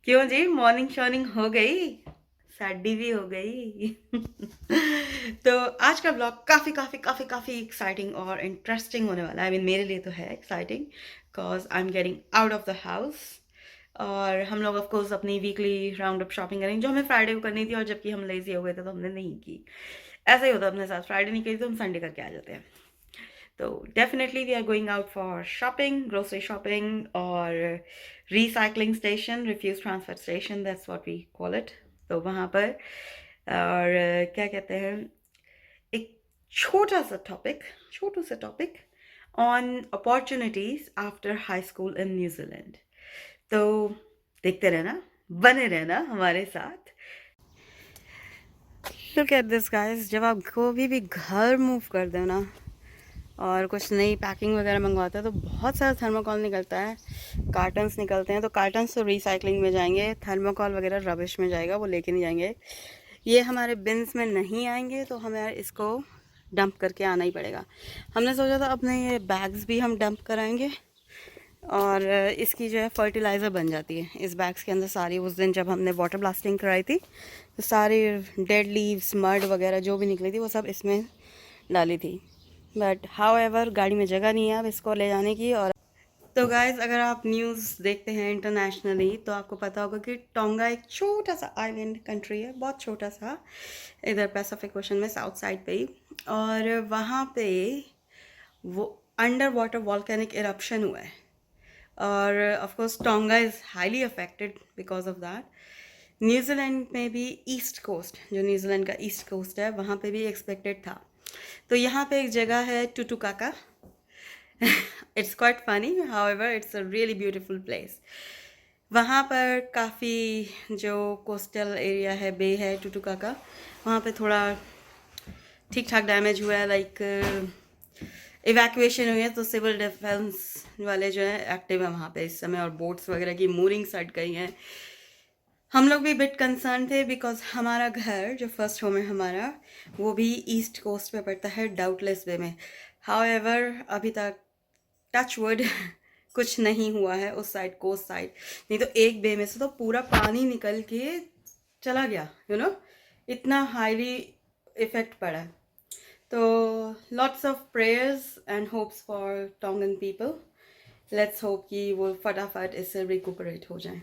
क्यों जी, मॉर्निंग शॉर्निंग हो गई? सैडी भी हो गई। तो आज का ब्लॉग काफ़ी काफ़ी काफ़ी काफ़ी एक्साइटिंग और इंटरेस्टिंग होने वाला है। आई मीन मेरे लिए तो है exciting, because I am getting out of the house. और हम लोग ऑफ कोर्स अपनी वीकली राउंड अप शॉपिंग करेंगे, जो हमें फ्राइडे को करनी थी, और जबकि हम लेजी हो गए थे तो हमने नहीं की। ऐसा ही होता है अपने साथ, फ्राइडे नहीं करी तो हम संडे करके आ जाते हैं। तो definitely we are going out for shopping, grocery shopping और recycling station, refuse transfer station, that's what we call it. तो वहाँ पर और क्या कहते हैं, एक छोटू सा topic on opportunities after high school in New Zealand. तो देखते रहना, बने रहना हमारे साथ। लुक एट दिस गाइस, जब आप कोई भी घर मूव कर दो ना और कुछ नई पैकिंग वगैरह मंगवाते हैं तो बहुत सारा थर्मोकॉल निकलता है, कार्टन्स निकलते हैं। तो कार्टन्स तो रिसाइकलिंग में जाएंगे, थर्मोकॉल वगैरह रबिश में जाएगा, वो लेके नहीं जाएंगे। ये हमारे बिन्स में नहीं आएंगे तो हमें इसको डंप करके आना ही पड़ेगा। हमने सोचा था अपने ये बैग्स भी हम डंप कराएंगे और इसकी जो है फर्टिलाइज़र बन जाती है इस बैग्स के अंदर सारी। उस दिन जब हमने वाटर ब्लास्टिंग कराई थी तो सारी डेड लीव्स, मड वगैरह जो भी निकली थी वो सब इसमें डाली थी। बट हाउ एवर गाड़ी में जगह नहीं है अब इसको ले जाने की। और तो गाइज, अगर आप न्यूज़ देखते हैं इंटरनेशनली तो आपको पता होगा कि टोंगा एक छोटा सा आइलैंड कंट्री है, बहुत छोटा सा, इधर पैसिफिक ओशन में साउथ साइड पे ही। और वहाँ पे वो अंडर वाटर वॉल्केनिक इरप्शन हुआ है और of course tonga is highly affected because of that. New Zealand में भी ईस्ट कोस्ट, जो न्यूजीलैंड का ईस्ट कोस्ट है, वहाँ पे भी एक्सपेक्टेड था। तो यहाँ पे एक जगह है Tutukaka. It's quite funny, however it's a really beautiful place. वहाँ पर काफ़ी जो कोस्टल एरिया है, बे है टुटुकाका, वहाँ पे थोड़ा ठीक ठाक डैमेज हुआ है, लाइक इवैक्यूएशन हुई है। तो सिविल डिफेंस वाले जो है एक्टिव है वहाँ पे इस समय, और बोट्स वगैरह की मूरिंग सट गई हैं। हम लोग भी बिट कंसर्न थे बिकॉज हमारा घर जो फर्स्ट होम है हमारा, वो भी ईस्ट कोस्ट पे पड़ता है, डाउटलेस वे में। हाउएवर अभी तक टच वुड कुछ नहीं हुआ है उस साइड, कोस्ट साइड। नहीं तो एक बे में से तो पूरा पानी निकल के चला गया, इतना हाईली इफेक्ट पड़ा। तो lots of prayers and hopes for टोंगन people. Let's hope कि वो फटाफट इससे रिकूपरेट हो जाए।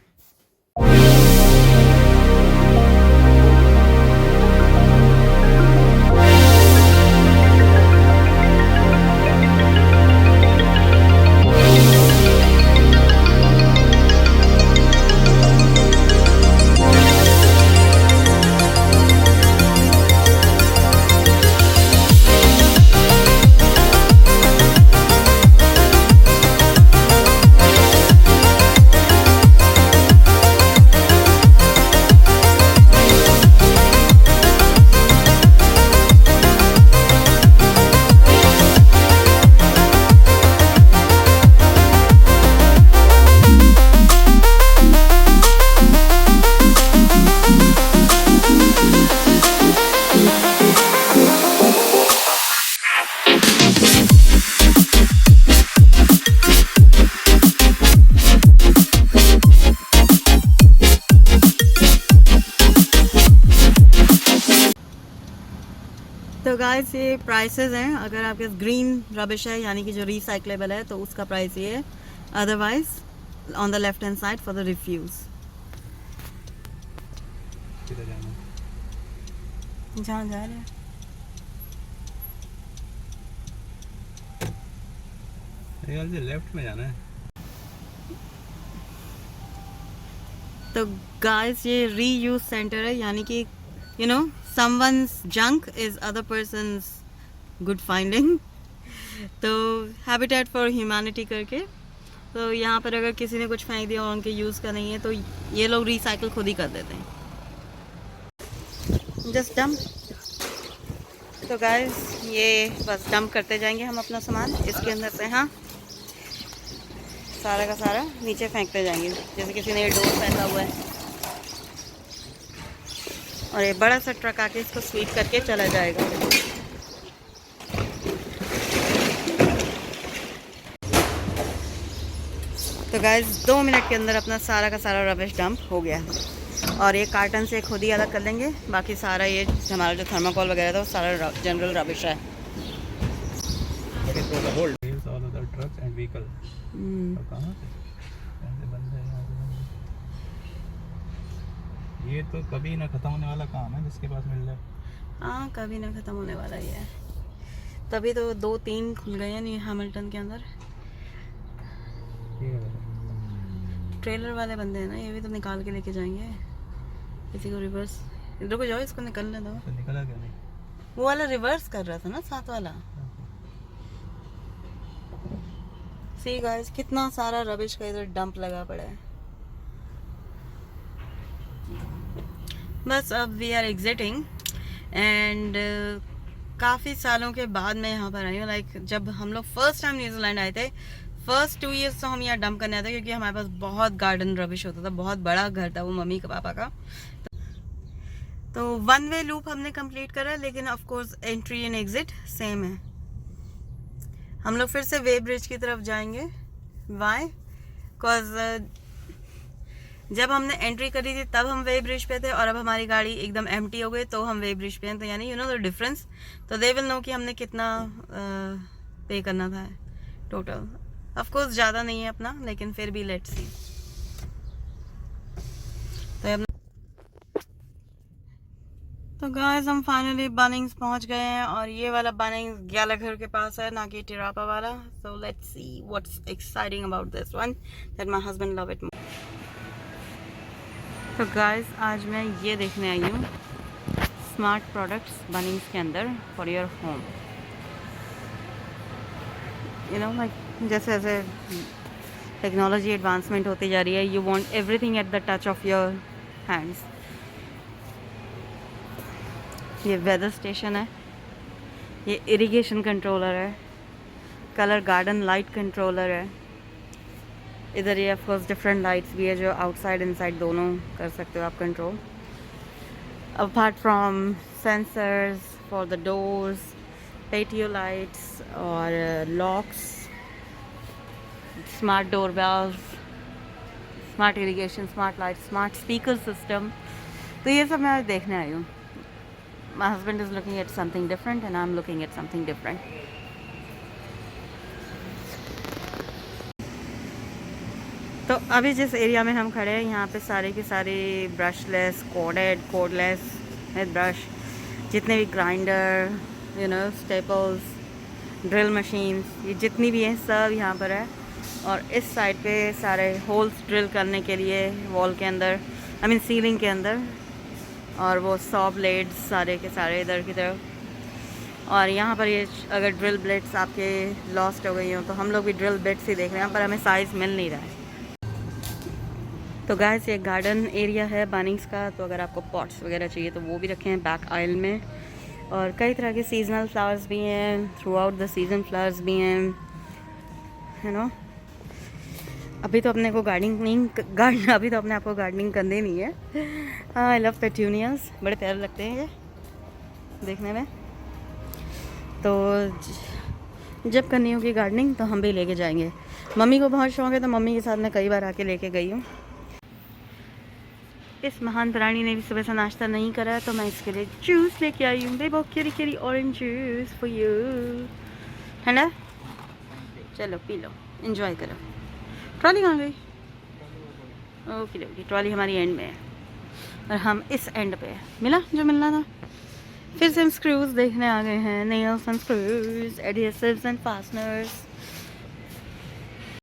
तो गाइस, ये प्राइसेस हैं। अगर आपके पास ग्रीन रबिश है यानी कि जो रिसाइक्लेबल है तो उसका प्राइस ये है। Otherwise on the left hand side for the refuge. जहाँ जा रहे हैं लेफ्ट में जाना है। तो गाइस, ये रीयूज सेंटर है, यानी कि someone's junk is other persons good finding. तो हैबिटेट फॉर ह्यूमैनिटी करके, तो यहाँ पर अगर किसी ने कुछ फेंक दिया और उनके यूज़ का नहीं है तो ये लोग रिसाइकिल खुद ही कर देते हैं, जस्ट डंप। तो गाइस, ये बस डंप करते जाएंगे हम अपना सामान इसके अंदर से। हाँ, सारा का सारा नीचे फेंकते जाएंगे, जैसे किसी ने ये डोर फेंका हुआ है और ये बड़ा सा ट्रक आके इसको स्वीप करके चला जाएगा। तो गाइस 2 मिनट के अंदर अपना सारा का सारा रबिश डंप हो गया और ये कार्टन से खुद ही अलग कर लेंगे। बाकी सारा ये हमारा जो थर्माकोल वगैरह था वो सारा जनरल रबिश है। ट्रक्स एंड व्हीकल कहाँ से बंद है यहाँ से? ये तो कभी ना खत्म होने वाला काम है जिसके पास मिल जाए। हाँ, कभी ना ख़त्म होने वाला ही है। तभी तो 2-3 खुल गए हैं नहीं हैमिल्टन के अंदर। ट्रेलर वाले बंदे हैं ना, ये भी तो निकाल के लेके जाएंगे किसी को रिवर्स। इधर को जाओ, इसको निकलने दो। तो निकला क्या नहीं? वो वाला रिवर्स कर रहा था ना, साथ वाला। सी गाइस, कितना सारा रबिश का इधर डंप लगा पड़ा है। बस अब वी आर एग्जिटिंग एंड काफ़ी सालों के बाद मैं यहाँ पर आई हूँ। लाइक जब हम लोग फर्स्ट टाइम न्यूजीलैंड आए थे, फर्स्ट 2 years तो हम यहाँ डंप करने आए थे क्योंकि हमारे पास बहुत गार्डन रबिश होता था। बहुत बड़ा घर था वो मम्मी का पापा का। तो 1 वे लूप हमने कंप्लीट करा, लेकिन of course entry and exit same है। हम लोग फिर से वे ब्रिज की तरफ जाएंगे। वाई? बिकॉज जब हमने एंट्री करी थी तब हम वे ब्रिज पे थे और अब हमारी गाड़ी एकदम एम्प्टी हो गई तो हम वे ब्रिज पे हैं। तो यानी यू नो द डिफरेंस। तो दे विल नो कि हमने कितना पे करना था टोटल। ऑफ कोर्स ज़्यादा नहीं है अपना, लेकिन फिर भी लेट्स सी। तो गाइस हम फाइनली बनिंग्स पहुंच गए हैं और ये वाला बनिंग्स गैलाघर के पास है, ना कि टिरापा वाला। So let's see what's exciting about this one that my husband love it more. तो गाइस आज मैं ये देखने आई हूँ स्मार्ट प्रोडक्ट्स बनिंग्स के अंदर for your home. You know like जैसे जैसे टेक्नोलॉजी एडवांसमेंट होती जा रही है, you want everything at the touch of your hands. ये वेदर स्टेशन है, ये इरिगेशन कंट्रोलर है, कलर गार्डन लाइट कंट्रोलर है। इधर ये ऑफ कोर्स डिफरेंट लाइट्स भी है जो आउटसाइड इनसाइड दोनों कर सकते हो आप control. Apart from sensors for the doors, patio lights और locks, smart door bells, smart irrigation, smart light, smart speaker system. तो ये सब मैं आज देखने आई हूँ। My husband is looking at something different and I'm looking at something different. तो अभी जिस एरिया में हम खड़े हैं यहाँ पे सारे के सारे ब्रशलेस, कोडलेस ब्रश, जितने भी grinder, you know staples, drill machines, ये जितनी भी हैं सब यहाँ पर है। और इस साइड पे सारे होल्स ड्रिल करने के लिए वॉल के अंदर, आई मीन सीलिंग के अंदर, और वो सॉ ब्लेड्स सारे के सारे इधर की तरफ। और यहाँ पर ये अगर ड्रिल ब्लेड्स आपके लॉस्ट हो गई हो तो हम लोग भी ड्रिल ब्लेड्स ही देख रहे हैं, पर हमें साइज़ मिल नहीं रहा है। तो गाइस ये गार्डन एरिया है बनिंग्स का। तो अगर आपको पॉट्स वगैरह चाहिए तो वो भी रखे हैं बैक आइल में। और कई तरह के सीजनल फ्लावर्स भी हैं, through out the season flowers भी हैं, यू नो। अभी तो अपने को अभी तो अपने आपको गार्डनिंग करनी नहीं है। आई लव पेट्यूनियाज, बड़े प्यारे लगते हैं ये देखने में। तो जब करनी होगी गार्डनिंग तो हम भी लेके जाएंगे। मम्मी को बहुत शौक है तो मम्मी के साथ मैं कई बार आके लेके गई हूँ। इस महान प्राणी ने भी सुबह से नाश्ता नहीं करा है तो मैं इसके लिए जूस लेके आई हूँ। देखो केरी ऑरेंज जूस फॉर यू। ठंडा, चलो पी लो, एंजॉय करो। ट्रॉली कहाँ गई? ओके ओके, ट्रॉली हमारी एंड में है और हम इस एंड पे है। मिला जो मिलना था। फिर से हम स्क्रूज देखने आ गए हैं, nails and screws, adhesives and fasteners.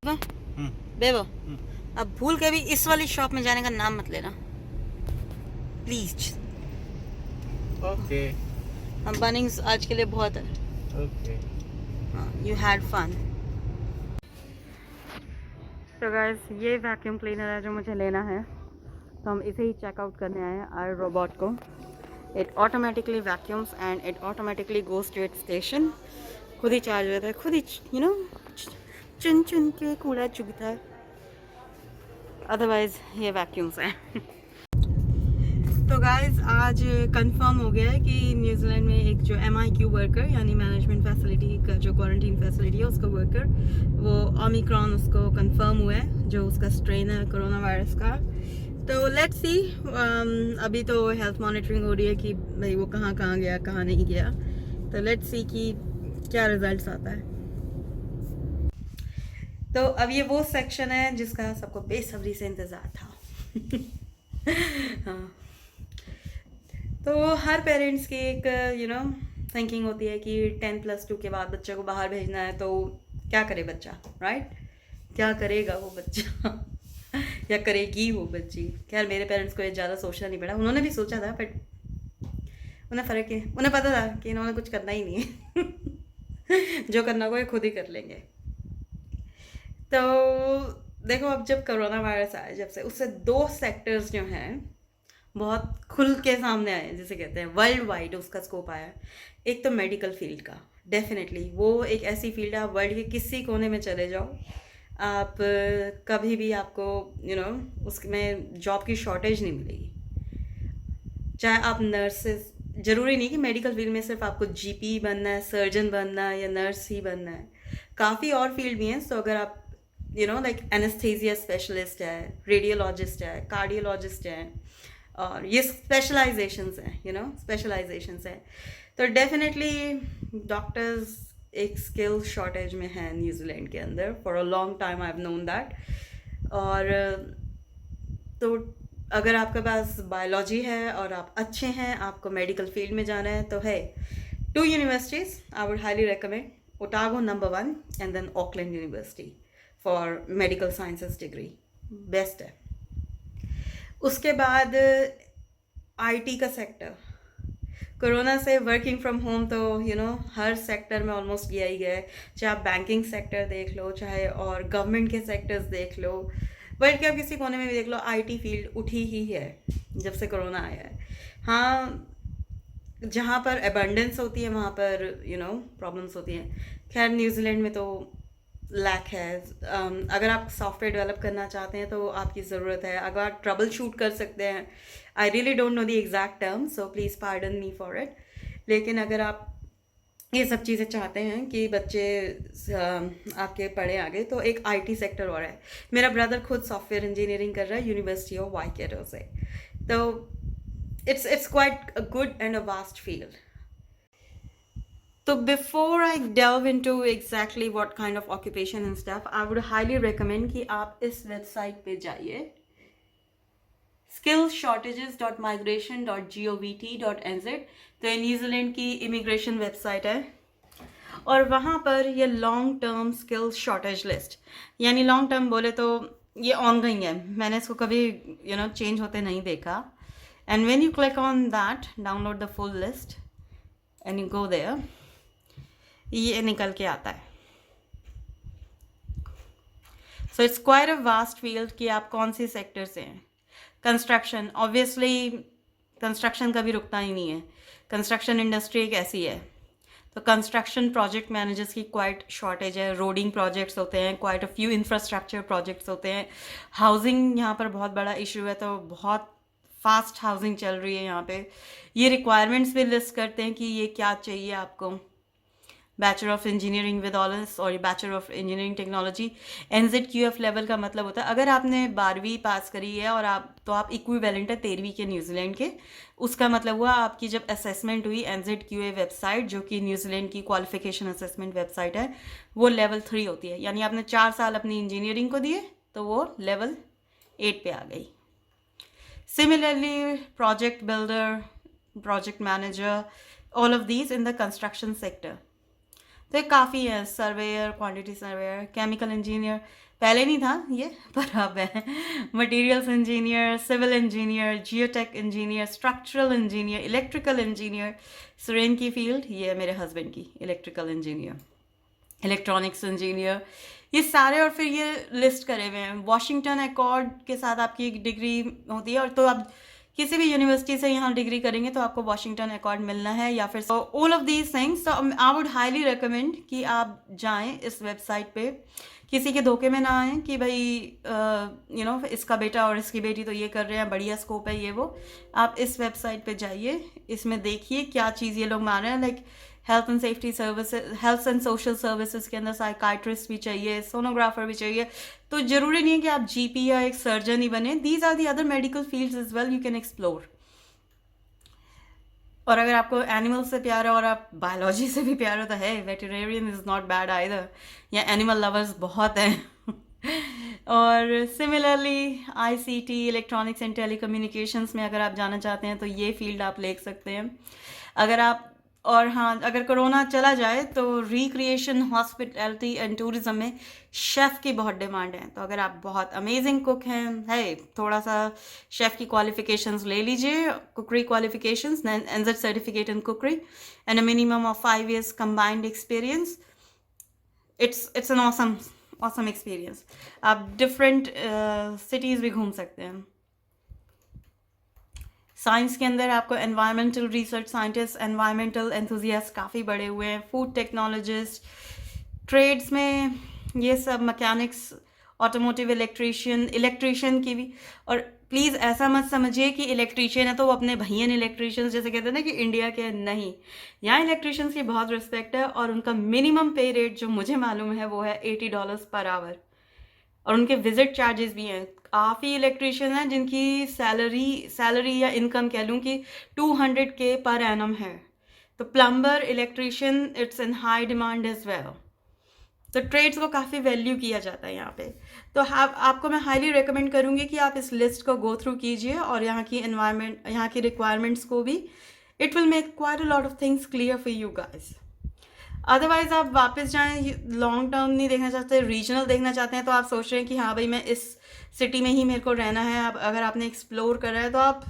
बेबो अब भूल के भी इस वाली शॉप में जाने का नाम मत लेना प्लीज। ओके, हम बनिंग्स आज के लिए बहुत है। ओके, हाँ, यू हैड फन। तो गाइस ये वैक्यूम क्लीनर है जो मुझे लेना है, तो हम इसे ही चेकआउट करने आए हैं आई रोबोट को। It automatically vacuums and it automatically goes to it station. खुद ही चार्ज होता है, खुद ही यू नो चुन चुन के कूड़ा चुगता है। अदरवाइज ये वैक्यूम्स हैं। तो तो गाइस आज कंफर्म हो गया है कि न्यूजीलैंड में एक जो MIQ वर्कर यानी मैनेजमेंट फैसिलिटी का जो क्वारंटीन फैसिलिटी है उसका वर्कर वो ओमिक्रॉन उसको कंफर्म हुआ है, जो उसका स्ट्रेन है कोरोना वायरस का। तो लेट्स सी, अभी तो हेल्थ मॉनिटरिंग हो रही है कि भाई वो कहाँ कहाँ गया कहाँ नहीं गया। तो लेट्स सी कि क्या रिजल्ट्स आता है। तो अब ये वो सेक्शन है जिसका सबको बेसब्री से इंतज़ार था। हाँ, तो हर पेरेंट्स की एक थिंकिंग होती है कि 10+2 के बाद बच्चे को बाहर भेजना है, तो क्या करे बच्चा, राइट? क्या करेगा वो बच्चा या करेगी वो बच्ची। खैर मेरे पेरेंट्स को ये ज़्यादा सोचना नहीं पड़ा, उन्होंने भी सोचा था बट उन्हें फ़र्क है, उन्हें पता था कि इन्होंने कुछ करना ही नहीं है जो करना होगा ये खुद ही कर लेंगे। तो देखो, अब जब कोरोना वायरस आया जब से, उससे 2 सेक्टर्स जो हैं बहुत खुल के सामने आए, जिसे कहते हैं वर्ल्ड वाइड उसका स्कोप आया। एक तो मेडिकल फील्ड का, डेफिनेटली वो एक ऐसी फील्ड है, आप वर्ल्ड के किसी कोने में चले जाओ, आप कभी भी आपको उसमें जॉब की शॉर्टेज नहीं मिलेगी। चाहे आप नर्सेस, ज़रूरी नहीं कि मेडिकल फील्ड में सिर्फ आपको GP बनना है, सर्जन बनना है या नर्स ही बनना है, काफ़ी और फील्ड भी हैं। तो अगर आप लाइक एनेस्थीसिया स्पेशलिस्ट है, रेडियोलॉजिस्ट है, कार्डियोलॉजिस्ट है, और ये स्पेशलाइजेशंस हैं, स्पेशलाइजेशंस हैं। तो डेफिनेटली डॉक्टर्स एक स्किल शॉर्टेज में है न्यूजीलैंड के अंदर। For a long time I have known that. और तो अगर आपके पास बायोलॉजी है और आप अच्छे हैं, आपको मेडिकल फील्ड में जाना है, तो है 2 universities I would highly recommend. Otago number 1 and then Auckland university for medical sciences degree, best है। उसके बाद IT का सेक्टर, कोरोना से वर्किंग फ्रॉम होम तो हर सेक्टर में ऑलमोस्ट गया ही गया है। चाहे आप बैंकिंग सेक्टर देख लो, चाहे और गवर्नमेंट के सेक्टर्स देख लो, वर्ल्ड के आप किसी कोने में भी देख लो, IT फील्ड उठी ही है जब से कोरोना आया है। हाँ, जहाँ पर एबंडेंस होती है वहाँ पर प्रॉब्लम्स होती हैं। खैर न्यूजीलैंड में तो लैक है। अगर आप सॉफ्टवेयर डेवलप करना चाहते हैं तो आपकी ज़रूरत है। अगर आप ट्रबल शूट कर सकते हैं, I really don't know the exact term, so please pardon me for it. लेकिन अगर आप ये सब चीज़ें चाहते हैं कि बच्चे आपके पढ़े आगे, तो एक IT सेक्टर और है। मेरा ब्रदर खुद सॉफ्टवेयर इंजीनियरिंग कर रहा है यूनिवर्सिटी ऑफ वाइकेरो से। तो it's quite a good and a vast field. So before I delve into exactly what kind of occupation and stuff, I would highly recommend कि आप इस वेबसाइट पे जाइए, skillshortages.migration.govt.nz। तो ये न्यूजीलैंड की इमिग्रेशन वेबसाइट है और वहाँ पर ये long term skill shortage list, यानी लॉन्ग टर्म बोले तो ये ऑनगोइंग है, मैंने इसको कभी चेंज होते नहीं देखा। And when you click on that, download the full list and you go there, ये निकल के आता है। So it's quite a vast field कि आप कौन सी सेक्टर से हैं। कंस्ट्रक्शन, ऑब्वियसली कंस्ट्रक्शन कभी रुकता ही नहीं है, कंस्ट्रक्शन इंडस्ट्री एक ऐसी है। तो कंस्ट्रक्शन प्रोजेक्ट मैनेजर्स की क्वाइट शॉर्टेज है, रोडिंग प्रोजेक्ट्स होते हैं, quite a few infrastructure projects होते हैं। हाउसिंग यहाँ पर बहुत बड़ा इशू है, तो बहुत फास्ट हाउसिंग चल रही है यहाँ पे। ये रिक्वायरमेंट्स भी लिस्ट करते हैं कि ये क्या चाहिए आपको। Bachelor of engineering with honours और bachelor of engineering technology. NZQF level का मतलब होता है अगर आपने 12वीं पास करी है और आप इक्विवेलेंट है 13वीं के न्यूजीलैंड के। उसका मतलब हुआ आपकी जब असेसमेंट हुई NZQA वेबसाइट, जो कि न्यूजीलैंड की क्वालिफिकेशन असेसमेंट वेबसाइट है, वो लेवल 3 होती है। यानी आपने 4 साल अपनी इंजीनियरिंग को दिए तो वो लेवल 8 पे आ गई। Similarly, project builder, project manager, all of these in the construction sector. तो काफ़ी है, surveyor, quantity surveyor, chemical engineer, पहले नहीं था ये पर अब है, materials engineer, civil engineer, geotech engineer, structural engineer, electrical engineer. सुरेन की फील्ड ये है, मेरे हस्बैंड की इलेक्ट्रिकल इंजीनियर, इलेक्ट्रॉनिक्स इंजीनियर, ये सारे। और फिर ये लिस्ट करे हुए हैं। वॉशिंगटन अकॉर्ड के साथ आपकी एक डिग्री होती है, और तो आप किसी भी यूनिवर्सिटी से यहाँ डिग्री करेंगे तो आपको वॉशिंगटन अकॉर्ड मिलना है, या फिर ऑल ऑफ दीज थिंग्स। तो आई वुड हाईली रिकमेंड कि आप जाएं इस वेबसाइट पे, किसी के धोखे में ना आए कि भाई इसका बेटा और इसकी बेटी तो ये कर रहे हैं, बढ़िया स्कोप है ये वो। आप इस वेबसाइट पे जाइए, इसमें देखिए क्या चीज़ ये लोग मान रहे हैं। Like health and safety services, health and social services के अंदर साइकाइट्रिस्ट भी चाहिए, सोनोग्राफर भी चाहिए। तो जरूरी नहीं है कि आप जीपी या एक सर्जन ही बने। These are the other medical fields as well, you can explore. और अगर आपको एनिमल से प्यार है और आप बायोलॉजी से भी प्यार हो तो है, वेटरनरियन इज़ नॉट बैड आइदर, या एनिमल लवर्स बहुत हैं। और similarly ICT, electronics and telecommunications में अगर आप जाना चाहते हैं तो ये फील्ड आप ले सकते हैं। अगर आप, और हाँ, अगर कोरोना चला जाए तो रिक्रिएशन, हॉस्पिटैलिटी एंड टूरिज्म में शेफ़ की बहुत डिमांड है। तो अगर आप बहुत अमेजिंग कुक हैं, है थोड़ा सा शेफ़ की क्वालिफिकेशंस ले लीजिए, cookery qualifications, NZ certificate in cookery and a minimum of 5 years combined experience. It's an awesome experience. आप डिफरेंट सिटीज़ भी घूम सकते हैं। साइंस के अंदर आपको environmental research scientist, environmental enthusiast काफ़ी बड़े हुए हैं, फूड टेक्नोलॉजिस्ट, ट्रेड्स में ये सब, मैकेनिक्स, ऑटोमोटिव इलेक्ट्रिशियन की भी। और प्लीज़ ऐसा मत समझिए कि इलेक्ट्रिशियन है तो वो अपने भैया इलेक्ट्रिशियंस जैसे कहते हैं ना कि इंडिया के, नहीं। यहाँ इलेक्ट्रिशियंस की बहुत रिस्पेक्ट है और उनका मिनिमम पे रेट जो मुझे मालूम है वो है $80 पर आवर, और उनके विजिट चार्जेस भी हैं। काफ़ी इलेक्ट्रिशियन हैं जिनकी सैलरी या इनकम कह लूँ कि 200K पर एनम है। तो plumber, electrician, it's in high demand as well. तो ट्रेड्स को काफ़ी वैल्यू किया जाता है यहाँ पे। तो आपको मैं हाईली रिकमेंड करूँगी कि आप इस लिस्ट को गो थ्रू कीजिए और यहाँ की एनवायरनमेंट, यहाँ की रिक्वायरमेंट्स को भी, it will make quite a lot of things clear for you guys. Otherwise आप वापस जाएं, लॉन्ग टर्म नहीं देखना चाहते, रीजनल देखना चाहते हैं, तो आप सोच रहे हैं कि हाँ भाई मैं इस सिटी में ही मेरे को रहना है। आप अगर आपने एक्सप्लोर करा है तो आप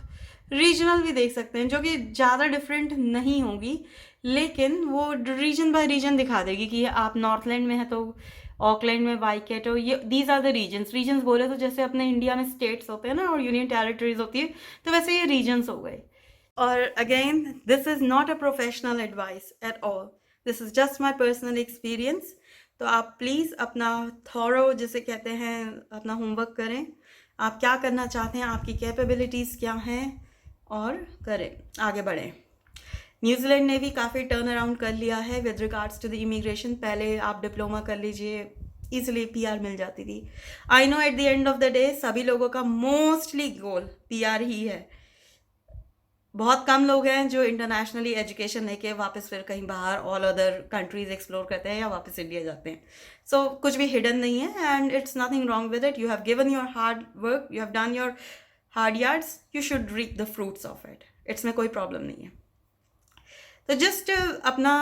रीजनल भी देख सकते हैं, जो कि ज़्यादा डिफरेंट नहीं होगी, लेकिन वो रीजन बाय रीजन दिखा देगी कि आप नॉर्थलैंड में है तो ऑकलैंड में वाइकेटो, ये दीज आर द रीजन्स बोले तो जैसे अपने इंडिया में स्टेट्स होते हैं ना और यूनियन टेरिटरीज होती है, तो वैसे ये रीजन्स हो गए। और again, this is not a professional advice at all, this is just my personal experience. तो आप प्लीज़ अपना थॉरो, जिसे कहते हैं, अपना होमवर्क करें। आप क्या करना चाहते हैं, आपकी कैपेबिलिटीज़ क्या हैं, और करें, आगे बढ़ें। न्यूजीलैंड ने भी काफ़ी टर्न अराउंड कर लिया है with regards to the immigration. पहले आप डिप्लोमा कर लीजिए, ईजिली PR मिल जाती थी। I know at the end of the day सभी लोगों का मोस्टली गोल PR ही है। बहुत कम लोग हैं जो इंटरनेशनली एजुकेशन लेके वापस फिर कहीं बाहर ऑल अदर कंट्रीज एक्सप्लोर करते हैं या वापस इंडिया जाते हैं। सो कुछ भी हिडन नहीं है and it's nothing wrong with it. You have given your hard work, you have done your hard yards, you should reap the fruits of it. It's में कोई प्रॉब्लम नहीं है। तो जस्ट अपना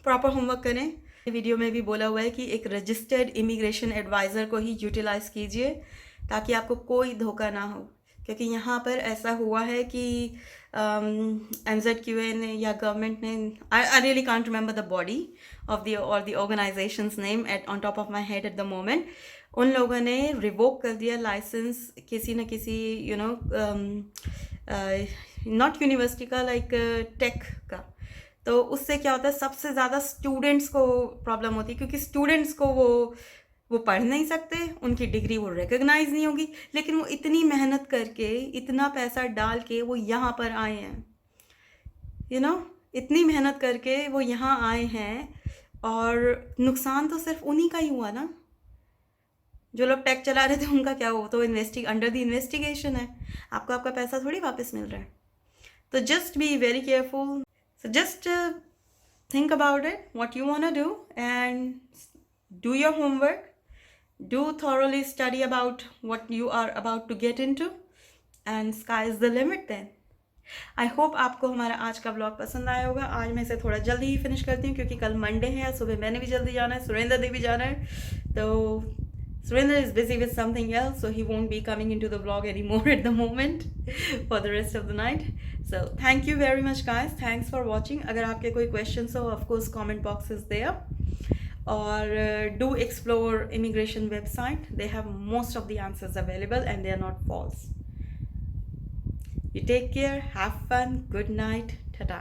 प्रॉपर होमवर्क करें। Video में भी बोला हुआ है कि एक रजिस्टर्ड इमिग्रेशन एडवाइज़र को ही यूटिलाइज़ कीजिए ताकि आपको कोई धोखा ना हो, क्योंकि यहाँ पर ऐसा हुआ है कि NZQA ने या गवर्नमेंट ने, I really can't remember the body of the और the organisations name at on top of my head at the moment. उन लोगों ने रिवोक कर दिया लाइसेंस किसी न किसी नॉट यूनिवर्सिटी का, लाइक टेक का। तो उससे क्या होता है, सबसे ज़्यादा स्टूडेंट्स को प्रॉब्लम होती है, क्योंकि स्टूडेंट्स को वो पढ़ नहीं सकते, उनकी डिग्री वो रिकग्नाइज नहीं होगी, लेकिन वो इतनी मेहनत करके, इतना पैसा डाल के वो यहाँ पर आए हैं, इतनी मेहनत करके वो यहाँ आए हैं, और नुकसान तो सिर्फ उन्हीं का ही हुआ ना। जो लोग टेक चला रहे थे उनका क्या हुआ, तो अंडर द इन्वेस्टिगेशन है, आपको आपका पैसा थोड़ी वापस मिल रहा है। तो just be very careful. So just think about it, what you want to do, and do your homework. Do thoroughly study about what you are about to get into, and sky is the limit then. I hope आपको हमारा आज का blog पसंद आया होगा। आज मैं इसे थोड़ा जल्दी ही फिनिश करती हूँ क्योंकि कल मंडे है, सुबह मैंने भी जल्दी जाना है, सुरेंद्र ने भी जाना है। तो Surendra is busy with something else, so he won't be coming into the vlog anymore at the moment for the rest of the night. So thank you very much guys, thanks for watching. अगर आपके कोई questions हो, of course comment box is there. Or do explore immigration website, they have most of the answers available and they are not false. You take care, have fun, good night, ta-ta.